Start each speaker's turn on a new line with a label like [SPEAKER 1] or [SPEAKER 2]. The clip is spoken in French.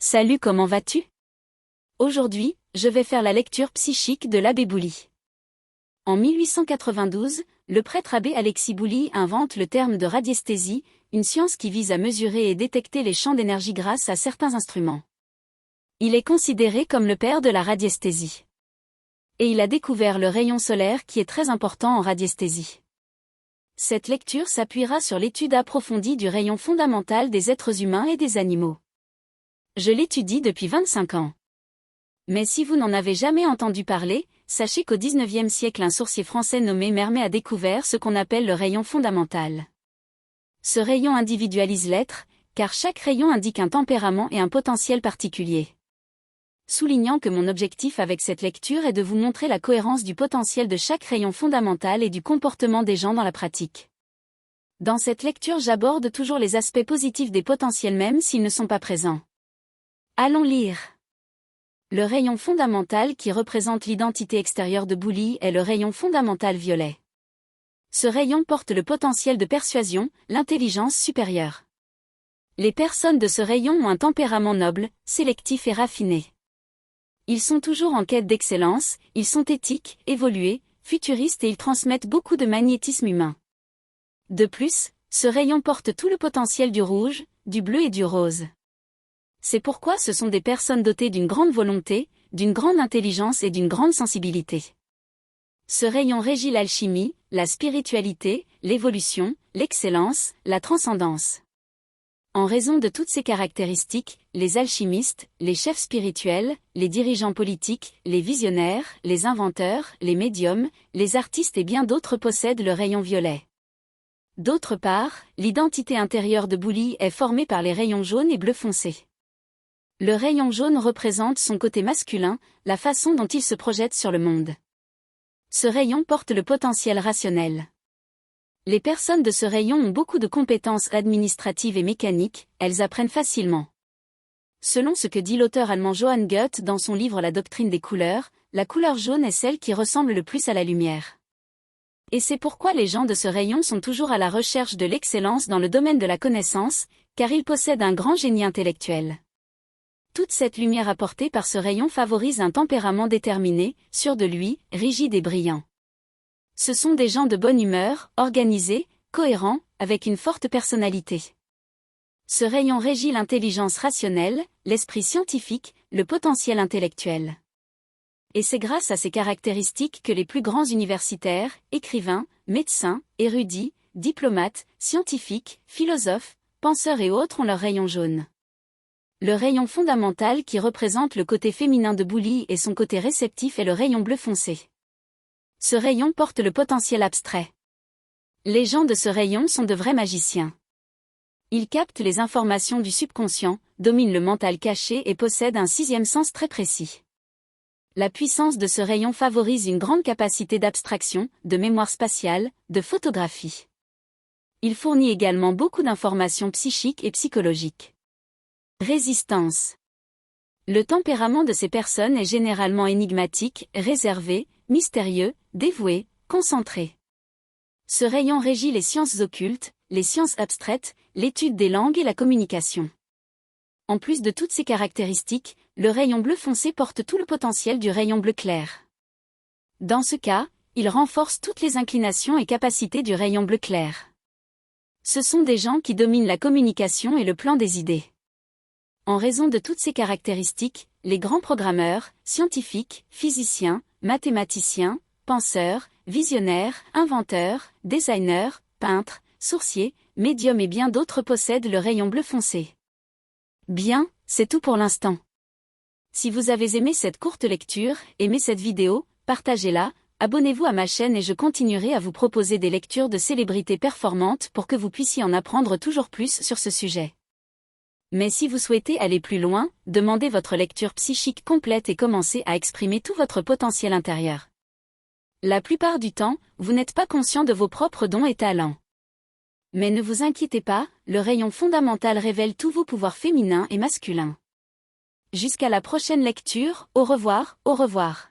[SPEAKER 1] Salut, comment vas-tu? Aujourd'hui, je vais faire la lecture psychique de l'abbé Bouli. En 1892, le prêtre abbé Alexis Bouli invente le terme de radiesthésie, une science qui vise à mesurer et détecter les champs d'énergie grâce à certains instruments. Il est considéré comme le père de la radiesthésie. Et il a découvert le rayon solaire qui est très important en radiesthésie. Cette lecture s'appuiera sur l'étude approfondie du rayon fondamental des êtres humains et des animaux. Je l'étudie depuis 25 ans. Mais si vous n'en avez jamais entendu parler, sachez qu'au XIXe siècle un sourcier français nommé Mermet a découvert ce qu'on appelle le rayon fondamental. Ce rayon individualise l'être, car chaque rayon indique un tempérament et un potentiel particulier. Soulignant que mon objectif avec cette lecture est de vous montrer la cohérence du potentiel de chaque rayon fondamental et du comportement des gens dans la pratique. Dans cette lecture j'aborde toujours les aspects positifs des potentiels même s'ils ne sont pas présents. Allons lire. Le rayon fondamental qui représente l'identité extérieure de Bouli est le rayon fondamental violet. Ce rayon porte le potentiel de persuasion, l'intelligence supérieure. Les personnes de ce rayon ont un tempérament noble, sélectif et raffiné. Ils sont toujours en quête d'excellence, ils sont éthiques, évolués, futuristes et ils transmettent beaucoup de magnétisme humain. De plus, ce rayon porte tout le potentiel du rouge, du bleu et du rose. C'est pourquoi ce sont des personnes dotées d'une grande volonté, d'une grande intelligence et d'une grande sensibilité. Ce rayon régit l'alchimie, la spiritualité, l'évolution, l'excellence, la transcendance. En raison de toutes ces caractéristiques, les alchimistes, les chefs spirituels, les dirigeants politiques, les visionnaires, les inventeurs, les médiums, les artistes et bien d'autres possèdent le rayon violet. D'autre part, l'identité intérieure de Bouli est formée par les rayons jaune et bleu foncé. Le rayon jaune représente son côté masculin, la façon dont il se projette sur le monde. Ce rayon porte le potentiel rationnel. Les personnes de ce rayon ont beaucoup de compétences administratives et mécaniques, elles apprennent facilement. Selon ce que dit l'auteur allemand Johann Goethe dans son livre La doctrine des couleurs, la couleur jaune est celle qui ressemble le plus à la lumière. Et c'est pourquoi les gens de ce rayon sont toujours à la recherche de l'excellence dans le domaine de la connaissance, car ils possèdent un grand génie intellectuel. Toute cette lumière apportée par ce rayon favorise un tempérament déterminé, sûr de lui, rigide et brillant. Ce sont des gens de bonne humeur, organisés, cohérents, avec une forte personnalité. Ce rayon régit l'intelligence rationnelle, l'esprit scientifique, le potentiel intellectuel. Et c'est grâce à ces caractéristiques que les plus grands universitaires, écrivains, médecins, érudits, diplomates, scientifiques, philosophes, penseurs et autres ont leur rayon jaune. Le rayon fondamental qui représente le côté féminin de Bouli et son côté réceptif est le rayon bleu foncé. Ce rayon porte le potentiel abstrait. Les gens de ce rayon sont de vrais magiciens. Ils captent les informations du subconscient, dominent le mental caché et possèdent un sixième sens très précis. La puissance de ce rayon favorise une grande capacité d'abstraction, de mémoire spatiale, de photographie. Il fournit également beaucoup d'informations psychiques et psychologiques. Résistance. Le tempérament de ces personnes est généralement énigmatique, réservé, mystérieux, dévoué, concentré. Ce rayon régit les sciences occultes, les sciences abstraites, l'étude des langues et la communication. En plus de toutes ces caractéristiques, le rayon bleu foncé porte tout le potentiel du rayon bleu clair. Dans ce cas, il renforce toutes les inclinations et capacités du rayon bleu clair. Ce sont des gens qui dominent la communication et le plan des idées. En raison de toutes ces caractéristiques, les grands programmeurs, scientifiques, physiciens, mathématiciens, penseurs, visionnaires, inventeurs, designers, peintres, sourciers, médiums et bien d'autres possèdent le rayon bleu foncé. Bien, c'est tout pour l'instant. Si vous avez aimé cette courte lecture, aimé cette vidéo, partagez-la, abonnez-vous à ma chaîne et je continuerai à vous proposer des lectures de célébrités performantes pour que vous puissiez en apprendre toujours plus sur ce sujet. Mais si vous souhaitez aller plus loin, demandez votre lecture psychique complète et commencez à exprimer tout votre potentiel intérieur. La plupart du temps, vous n'êtes pas conscient de vos propres dons et talents. Mais ne vous inquiétez pas, le rayon fondamental révèle tous vos pouvoirs féminins et masculins. Jusqu'à la prochaine lecture, au revoir, au revoir.